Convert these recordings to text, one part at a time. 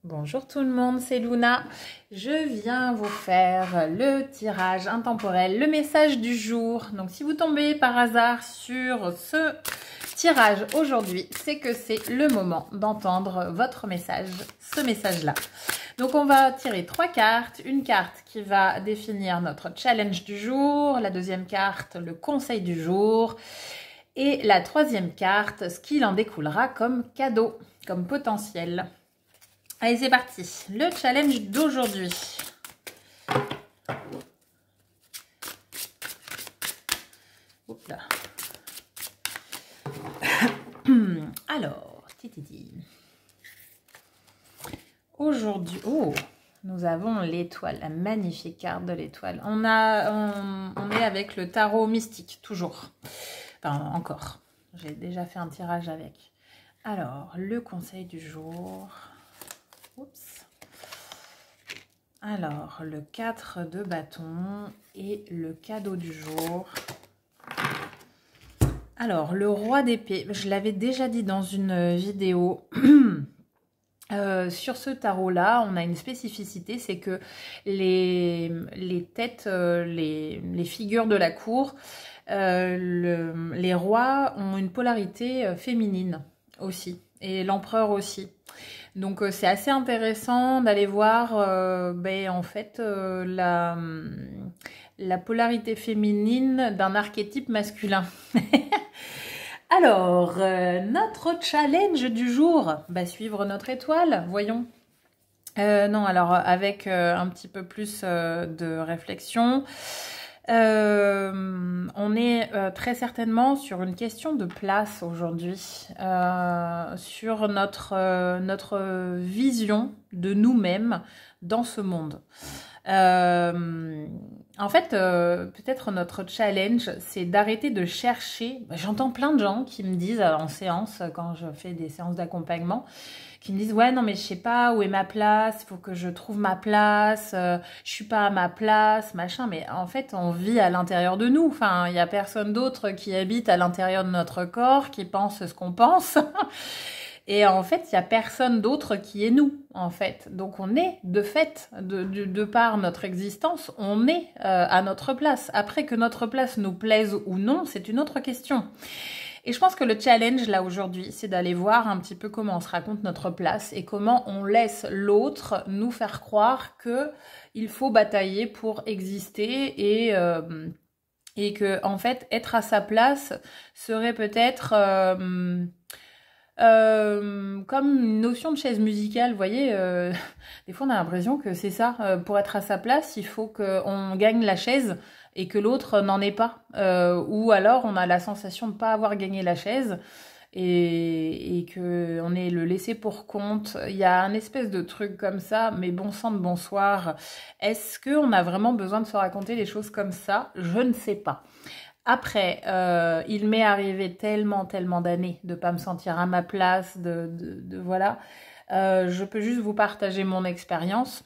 Bonjour tout le monde, c'est Luna. Je viens vous faire le tirage intemporel, le message du jour. Donc si vous tombez par hasard sur ce tirage aujourd'hui, c'est que c'est le moment d'entendre votre message, ce message-là. Donc on va tirer 3 cartes. Une carte qui va définir notre challenge du jour, la deuxième carte, le conseil du jour. Et la troisième carte, ce qu'il en découlera comme cadeau, comme potentiel. Allez, c'est parti. Le challenge d'aujourd'hui. Alors, aujourd'hui, nous avons l'étoile, la magnifique carte de l'étoile. On est avec le tarot mystique, toujours. Enfin, encore. J'ai déjà fait un tirage avec. Alors, le conseil du jour. Oups. Alors, le 4 de bâton et le cadeau du jour. Alors, le roi d'épée, je l'avais déjà dit dans une vidéo. Sur ce tarot-là, on a une spécificité, c'est que les têtes, les figures de la cour, les rois ont une polarité féminine aussi, et l'empereur aussi. Donc c'est assez intéressant d'aller voir en fait la polarité féminine d'un archétype masculin. Alors, notre challenge du jour, suivre notre étoile, voyons. Non, alors avec un petit peu plus de réflexion. On est très certainement sur une question de place aujourd'hui, sur notre vision de nous-mêmes dans ce monde. En fait, peut-être notre challenge, c'est d'arrêter de chercher. J'entends plein de gens qui me disent en séance, quand je fais des séances d'accompagnement, qui me disent « Ouais, non, mais je sais pas où est ma place, il faut que je trouve ma place, je suis pas à ma place, machin. » Mais en fait, on vit à l'intérieur de nous. Enfin, il y a personne d'autre qui habite à l'intérieur de notre corps, qui pense ce qu'on pense. Et en fait, il n'y a personne d'autre qui est nous, en fait. Donc, on est, de fait, de par notre existence, on est à notre place. Après, que notre place nous plaise ou non, c'est une autre question. Et je pense que le challenge, là, aujourd'hui, c'est d'aller voir un petit peu comment on se raconte notre place et comment on laisse l'autre nous faire croire qu'il faut batailler pour exister et que, en fait, être à sa place serait peut-être... comme une notion de chaise musicale, vous voyez, des fois on a l'impression que c'est ça, pour être à sa place, il faut qu'on gagne la chaise et que l'autre n'en ait pas, ou alors on a la sensation de ne pas avoir gagné la chaise et qu'on est le laissé pour compte. Il y a un espèce de truc comme ça, mais bon sang de bonsoir, est-ce qu'on a vraiment besoin de se raconter des choses comme ça? Je ne sais pas. Après, il m'est arrivé tellement d'années de pas me sentir à ma place, voilà. Je peux juste vous partager mon expérience.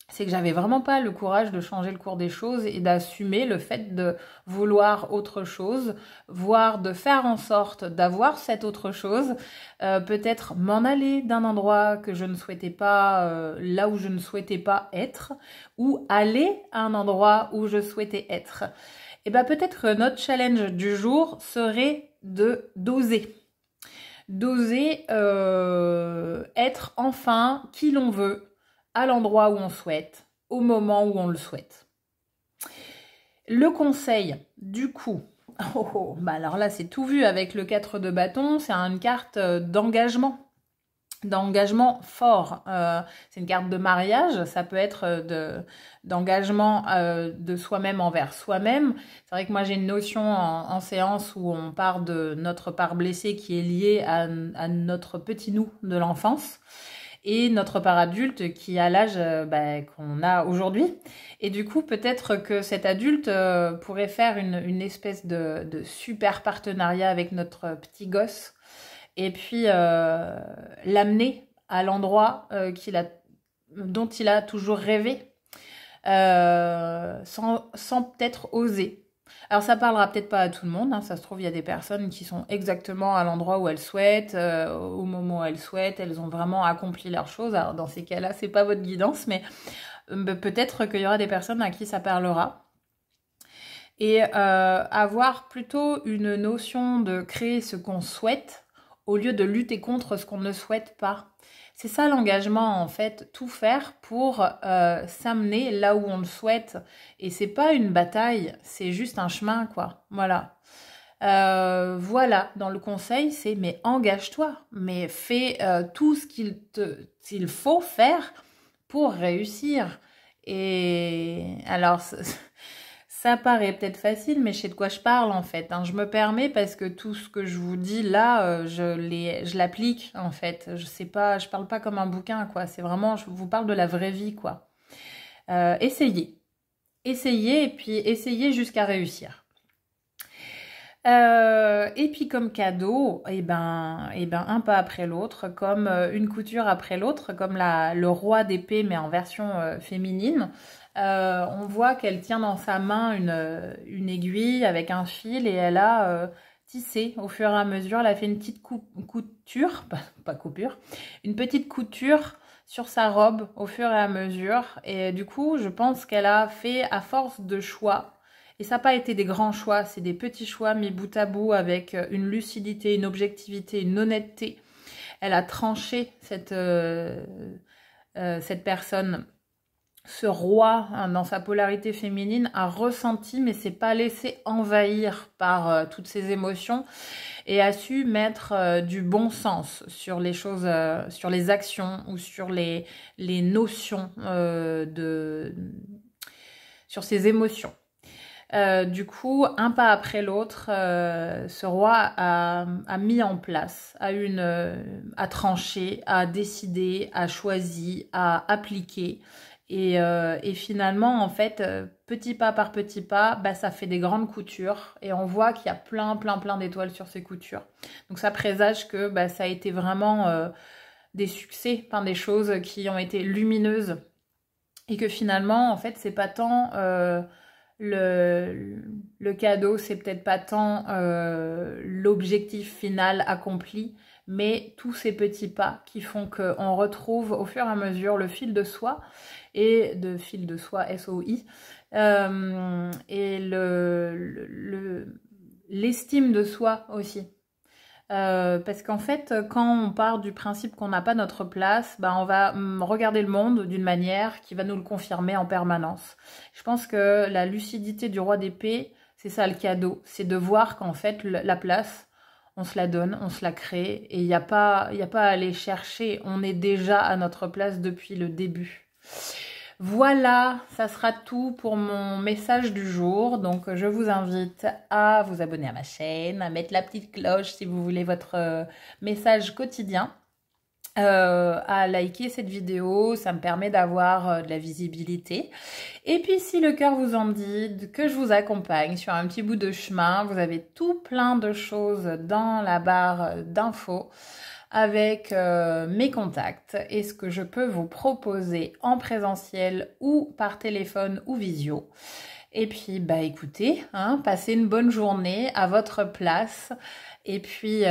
C'est que j'avais vraiment pas le courage de changer le cours des choses et d'assumer le fait de vouloir autre chose, voire de faire en sorte d'avoir cette autre chose, peut-être m'en aller d'un endroit que je ne souhaitais pas, là où je ne souhaitais pas être, ou aller à un endroit où je souhaitais être. Et bien peut-être que notre challenge du jour serait d'oser. D'oser être enfin qui l'on veut, à l'endroit où on souhaite, au moment où on le souhaite. Le conseil, du coup, alors là c'est tout vu avec le 4 de bâton, c'est une carte d'engagement fort. C'est une carte de mariage, ça peut être d'engagement de soi-même envers soi-même. C'est vrai que moi j'ai une notion en séance où on part de notre part blessée qui est liée à notre petit nous de l'enfance et notre part adulte qui a l'âge qu'on a aujourd'hui. Et du coup, peut-être que cet adulte pourrait faire une espèce de super partenariat avec notre petit gosse et puis l'amener à l'endroit dont il a toujours rêvé, sans peut-être oser. Alors ça parlera peut-être pas à tout le monde, hein, ça se trouve il y a des personnes qui sont exactement à l'endroit où elles souhaitent, au moment où elles souhaitent, elles ont vraiment accompli leurs choses. Alors dans ces cas-là, c'est pas votre guidance, mais peut-être qu'il y aura des personnes à qui ça parlera. Et avoir plutôt une notion de créer ce qu'on souhaite au lieu de lutter contre ce qu'on ne souhaite pas. C'est ça l'engagement en fait, tout faire pour s'amener là où on le souhaite. Et c'est pas une bataille, c'est juste un chemin quoi. Voilà. Voilà, dans le conseil, c'est mais engage-toi, mais fais tout ce qu'il faut faire pour réussir. Et alors, ça paraît peut-être facile, mais je sais de quoi je parle en fait, hein. Je me permets parce que tout ce que je vous dis là, je l'applique en fait. Je parle pas comme un bouquin quoi. C'est vraiment, je vous parle de la vraie vie quoi. Essayez, essayez et puis essayez jusqu'à réussir. Et puis comme cadeau, un pas après l'autre, comme une couture après l'autre, comme le roi d'épée mais en version féminine. On voit qu'elle tient dans sa main une aiguille avec un fil et elle a tissé au fur et à mesure. Elle a fait une petite couture, pas coupure, une petite couture sur sa robe au fur et à mesure. Et du coup, je pense qu'elle a fait à force de choix. Et ça n'a pas été des grands choix, c'est des petits choix mis bout à bout avec une lucidité, une objectivité, une honnêteté. Elle a tranché cette personne. Ce roi, hein, dans sa polarité féminine, a ressenti, mais s'est pas laissé envahir par toutes ses émotions et a su mettre du bon sens sur les choses, sur les actions ou sur les notions sur ses émotions. Du coup, un pas après l'autre, ce roi a mis en place, a tranché, a décidé, a choisi, a appliqué. Et finalement, en fait, petit pas par petit pas, ça fait des grandes coutures. Et on voit qu'il y a plein d'étoiles sur ces coutures. Donc ça présage que ça a été vraiment des succès, des choses qui ont été lumineuses. Et que finalement, en fait, c'est pas tant le cadeau, c'est peut-être pas tant l'objectif final accompli, mais tous ces petits pas qui font qu'on retrouve au fur et à mesure le fil de soi, et de fil de soi, S-O-I, et l'estime de soi aussi. Parce qu'en fait, quand on part du principe qu'on n'a pas notre place, on va regarder le monde d'une manière qui va nous le confirmer en permanence. Je pense que la lucidité du roi d'épée, c'est ça le cadeau, c'est de voir qu'en fait, la place, on se la donne, on se la crée, et il n'y a pas à aller chercher, on est déjà à notre place depuis le début. Voilà, ça sera tout pour mon message du jour. Donc, je vous invite à vous abonner à ma chaîne, à mettre la petite cloche si vous voulez votre message quotidien, à liker cette vidéo, ça me permet d'avoir de la visibilité. Et puis, si le cœur vous en dit, que je vous accompagne sur un petit bout de chemin, vous avez tout plein de choses dans la barre d'infos avec mes contacts et ce que je peux vous proposer en présentiel ou par téléphone ou visio. Et puis, écoutez, hein, passez une bonne journée à votre place et puis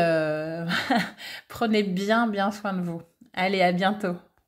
prenez bien soin de vous. Allez, à bientôt.